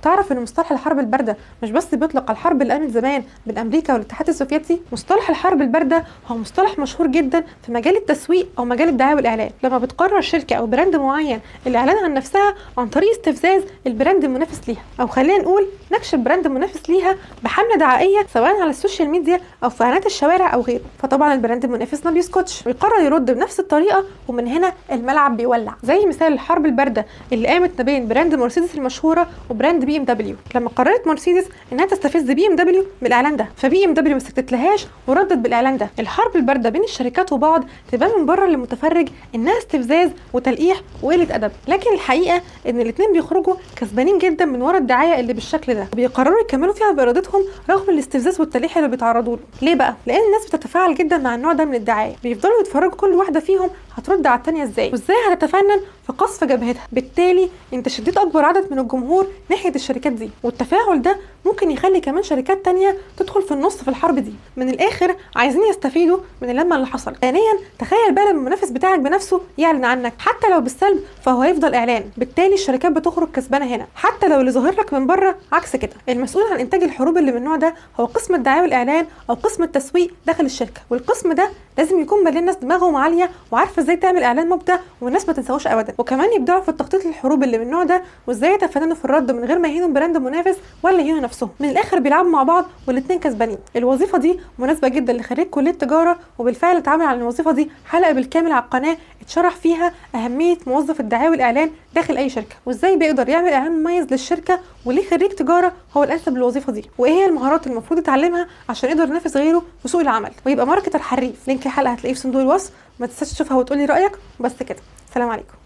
تعرف ان مصطلح الحرب البارده مش بس بيطلق على الحرب اللي قامت زمان بين امريكا والاتحاد السوفيتي؟ مصطلح الحرب البارده هو مصطلح مشهور جدا في مجال التسويق او مجال الدعايه والاعلان، لما بتقرر شركه او براند معين الاعلان عن نفسها عن طريق استفزاز البراند المنافس ليها، او خلينا نقول نكش البراند المنافس ليها بحمله دعائيه سواء على السوشيال ميديا او في اعلانات الشوارع او غيره. فطبعا البراند المنافس ما بيسكتش ويقرر يرد بنفس الطريقه، ومن هنا الملعب بيولع. زي مثال الحرب البارده اللي قامت ما بين براند مرسيدس المشهوره وبراند بي ام دبليو، لما قررت مرسيدس انها تستفز بي ام دبليو بالاعلان ده، فبي ام دبليو ما سكتتلهاش وردت بالاعلان ده. الحرب البارده بين الشركات وبعض تبان من بره للمتفرج انها استفزاز وتلقيح وقله ادب، لكن الحقيقه ان الاثنين بيخرجوا كسبانين جدا من ورا الدعايه اللي بالشكل ده، وبيقرروا يكملوا فيها بارادتهم رغم الاستفزاز والتلقيح اللي بيتعرضوا له. ليه بقى؟ لان الناس بتتفاعل جدا مع النوع ده من الدعايه، بيفضلوا يتفرجوا كل واحده فيهم هترد على الثانيه ازاي، وازاي هتتفنن في قصف جبهتها. بالتالي انت شديت اكبر عدد من الجمهور ناحيه الشركات دي، والتفاعل ده ممكن يخلي كمان شركات تانية تدخل في النص في الحرب دي. من الاخر عايزين يستفيدوا من اللمه اللي حصل. ثانيا تخيل بقى لما المنافس بتاعك بنفسه يعلن عنك حتى لو بالسلب، فهو هيفضل اعلان، بالتالي الشركات بتخرج كسبانه هنا حتى لو اللي ظاهر لك من بره عكس كده. المسؤول عن انتاج الحروب اللي من النوع ده هو قسم الدعايه والاعلان او قسم التسويق داخل الشركه، والقسم ده لازم يكون مليان ناس دماغهم عاليه وعارفه ازاي تعمل اعلان مبدع والناس ما تنساهوش ابدا، وكمان يبدعوا في التخطيط للحروب اللي من النوع ده وازاي يتفننوا في الرد من غير ما يهينوا براند منافس ولا يهينوا نفسهم. من الاخر بيلعبوا مع بعض والاثنين كسبانين. الوظيفه دي مناسبه جدا لخريج كليه تجاره، وبالفعل اتعمل عن الوظيفه دي حلقه بالكامل على القناه اتشرح فيها اهميه موظف الدعايه والاعلان داخل اي شركه، وازاي بيقدر يعمل اعلان مميز للشركه، وليه خريج تجاره هو الانسب للوظيفه دي، وايه هي المهارات اللي المفروض يتعلمها عشان يقدر ينافس غيره في سوق العمل ويبقى ماركتر حريف. لينك الحلقه هتلاقيه في صندوق الوصف، ما تنساش تشوفها وتقولي رايك. بس كده، سلام عليكم.